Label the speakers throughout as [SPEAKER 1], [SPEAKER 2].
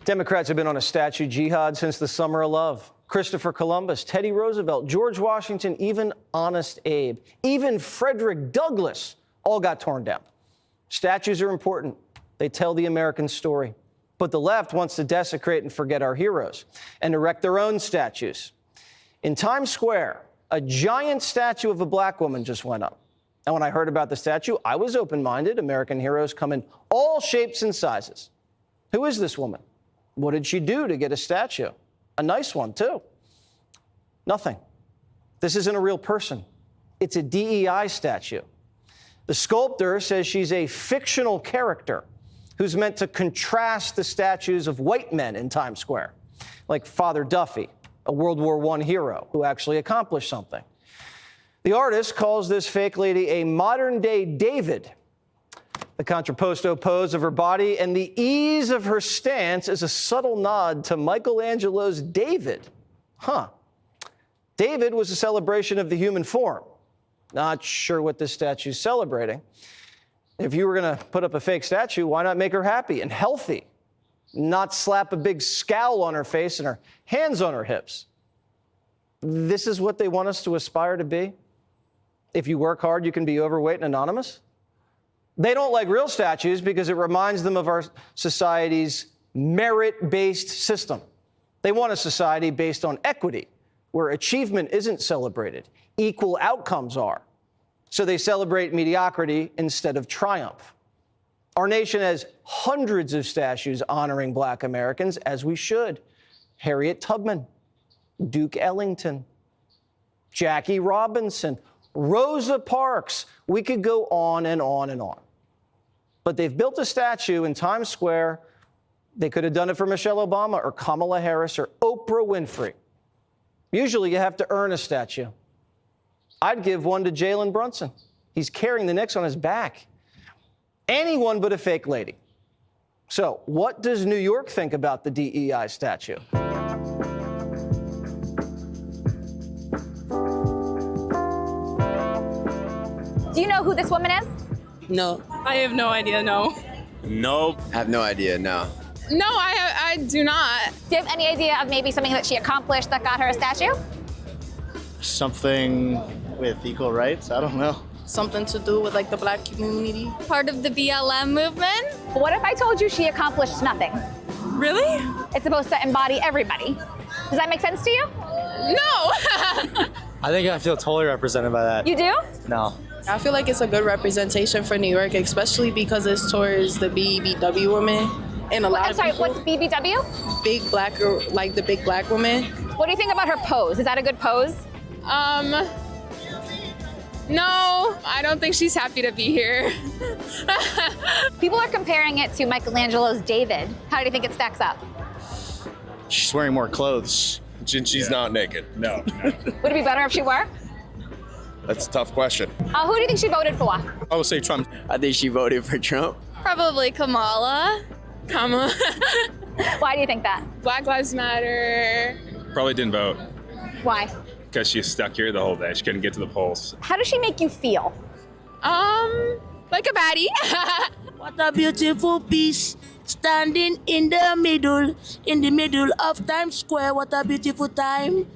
[SPEAKER 1] Democrats have been on a statue jihad since the summer of love. Christopher Columbus, Teddy Roosevelt, George Washington, even Honest Abe, even Frederick Douglass all got torn down. Statues are important. They tell the American story. But the left wants to desecrate and forget our heroes and erect their own statues. In Times Square, a giant statue of a black woman just went up. And when I heard about the statue, I was open-minded. American heroes come in all shapes and sizes. Who is this woman? What did she do to get a statue? A nice one, too. Nothing. This isn't a real person. It's a DEI statue. The sculptor says she's a fictional character who's meant to contrast the statues of white men in Times Square, like Father Duffy, a World War I hero who actually accomplished something. The artist calls this fake lady a modern-day David. The contrapposto pose of her body and the ease of her stance is a subtle nod to Michelangelo's David. David was a celebration of the human form. Not sure what this statue's celebrating. If you were going to put up a fake statue, why not make her happy and healthy? Not slap a big scowl on her face and her hands on her hips. This is what they want us to aspire to be? If you work hard, you can be overweight and anonymous? They don't like real statues because it reminds them of our society's merit-based system. They want a society based on equity, where achievement isn't celebrated, equal outcomes are. So they celebrate mediocrity instead of triumph. Our nation has hundreds of statues honoring Black Americans, as we should. Harriet Tubman, Duke Ellington, Jackie Robinson, Rosa Parks. We could go on and on and on. But they've built a statue in Times Square. They could have done it for Michelle Obama or Kamala Harris or Oprah Winfrey. Usually you have to earn a statue. I'd give one to Jalen Brunson. He's carrying the Knicks on his back. Anyone but a fake lady. So what does New York think about the DEI statue?
[SPEAKER 2] Do you know who this woman is?
[SPEAKER 3] No.
[SPEAKER 4] I have no idea, no.
[SPEAKER 5] Nope.
[SPEAKER 6] I have no idea, no.
[SPEAKER 4] No, I do not.
[SPEAKER 2] Do you have any idea of maybe something that she accomplished that got her a statue?
[SPEAKER 7] Something with equal rights? I don't know.
[SPEAKER 3] Something to do with like the Black community.
[SPEAKER 4] Part of the BLM movement?
[SPEAKER 2] What if I told you she accomplished nothing?
[SPEAKER 4] Really?
[SPEAKER 2] It's supposed to embody everybody. Does that make sense to you?
[SPEAKER 4] No.
[SPEAKER 7] I think I feel totally represented by that.
[SPEAKER 2] You do?
[SPEAKER 7] No.
[SPEAKER 3] I feel like it's a good representation for New York, especially because it's towards the BBW women and a lot
[SPEAKER 2] I'm sorry,
[SPEAKER 3] of people.
[SPEAKER 2] what's BBW?
[SPEAKER 3] Big black, like the big black women.
[SPEAKER 2] What do you think about her pose? Is that a good pose?
[SPEAKER 4] No, I don't think she's happy to be here.
[SPEAKER 2] People are comparing it to Michelangelo's David. How do you think it stacks up?
[SPEAKER 7] She's wearing more clothes.
[SPEAKER 5] She's not naked. No.
[SPEAKER 2] Would it be better if she were?
[SPEAKER 5] That's a tough question.
[SPEAKER 2] Who do you think she voted for?
[SPEAKER 7] I would say Trump.
[SPEAKER 6] I think she voted for Trump.
[SPEAKER 4] Probably Kamala.
[SPEAKER 2] Why do you think that?
[SPEAKER 4] Black Lives Matter.
[SPEAKER 5] Probably didn't vote
[SPEAKER 2] Why?
[SPEAKER 5] because she's stuck here the whole day. She couldn't get to the polls.
[SPEAKER 2] How does she make you feel?
[SPEAKER 4] Like a baddie.
[SPEAKER 8] What a beautiful piece, standing in the middle of Times Square. What a beautiful time.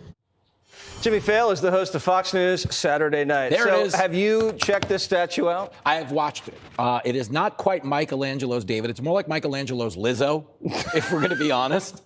[SPEAKER 1] Jimmy Fail is the host of Fox News Saturday Night.
[SPEAKER 9] There it is.
[SPEAKER 1] Have you checked this statue out?
[SPEAKER 9] I have watched it. It is not quite Michelangelo's David. It's more like Michelangelo's Lizzo, if we're going to be honest.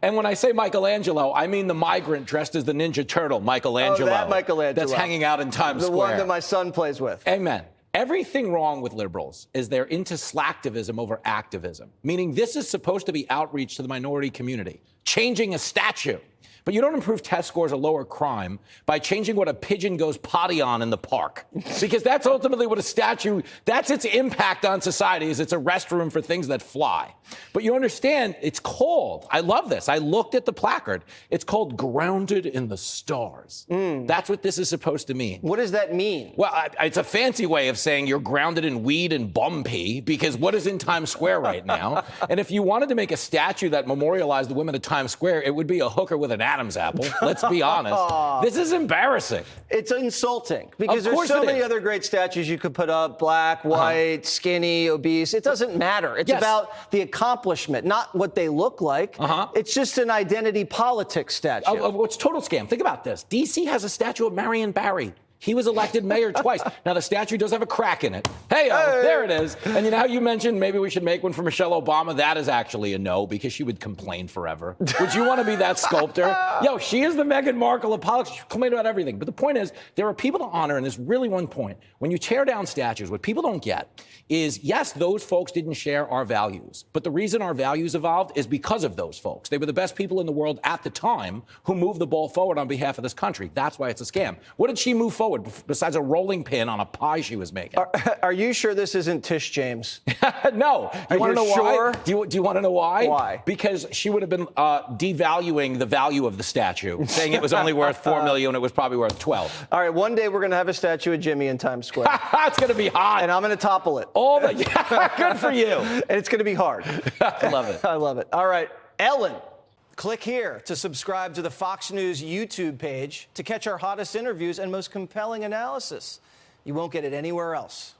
[SPEAKER 9] And when I say Michelangelo, I mean the migrant dressed as the Ninja Turtle, Michelangelo.
[SPEAKER 1] Oh, that Michelangelo.
[SPEAKER 9] That's hanging out in Times
[SPEAKER 1] The
[SPEAKER 9] Square.
[SPEAKER 1] one that my son plays with.
[SPEAKER 9] Amen. Everything wrong with liberals is they're into slacktivism over activism, meaning this is supposed to be outreach to the minority community, changing a statue. But you don't improve test scores or lower crime by changing what a pigeon goes potty on in the park. Because that's ultimately what a statue, that's its impact on society, is it's a restroom for things that fly. But you understand, it's called, I love this, I looked at the placard, it's called Grounded in the Stars. That's what this is supposed to mean.
[SPEAKER 1] What does that mean?
[SPEAKER 9] Well, it's a fancy way of saying you're grounded in weed and bum pee, because what is in Times Square right now? And if you wanted to make a statue that memorialized the women of Times Square, it would be a hooker with an Adam's apple. Let's be honest. This is embarrassing.
[SPEAKER 1] It's insulting because
[SPEAKER 9] Of
[SPEAKER 1] there's
[SPEAKER 9] course
[SPEAKER 1] so
[SPEAKER 9] it
[SPEAKER 1] many
[SPEAKER 9] is.
[SPEAKER 1] other great statues you could put up: black, white, skinny, obese. It doesn't matter. It's
[SPEAKER 9] Yes.
[SPEAKER 1] about the accomplishment, not what they look like. It's just an identity politics statue.
[SPEAKER 9] It's total scam. Think about this. D.C. has a statue of Marion Barry. He was elected mayor twice. Now, the statue does have a crack in it. Hey, there it is. And you know how you mentioned maybe we should make one for Michelle Obama? That is actually a no, because she would complain forever. Would you want to be that sculptor? Yo, she is the Meghan Markle of politics. She complained about everything. But the point is, there are people to honor, and there's really one point. When you tear down statues, what people don't get is, yes, those folks didn't share our values. But the reason our values evolved is because of those folks. They were the best people in the world at the time who moved the ball forward on behalf of this country. That's why it's a scam. What did she move forward besides a rolling pin on a pie she was making?
[SPEAKER 1] Are you sure this isn't Tish James?
[SPEAKER 9] No. You want to know
[SPEAKER 1] sure?
[SPEAKER 9] why? Do you want to know why?
[SPEAKER 1] Why?
[SPEAKER 9] Because she would have been devaluing the value of the statue, saying it was only worth $4 million, it was probably worth 12.
[SPEAKER 1] All right, one day we're going to have a statue of Jimmy in Times Square.
[SPEAKER 9] It's going to be hot.
[SPEAKER 1] And I'm going to topple it.
[SPEAKER 9] Good for you.
[SPEAKER 1] And it's going to be hard.
[SPEAKER 9] I love it.
[SPEAKER 1] I love it. All right, Ellen. Click here to subscribe to the Fox News YouTube page to catch our hottest interviews and most compelling analysis. You won't get it anywhere else.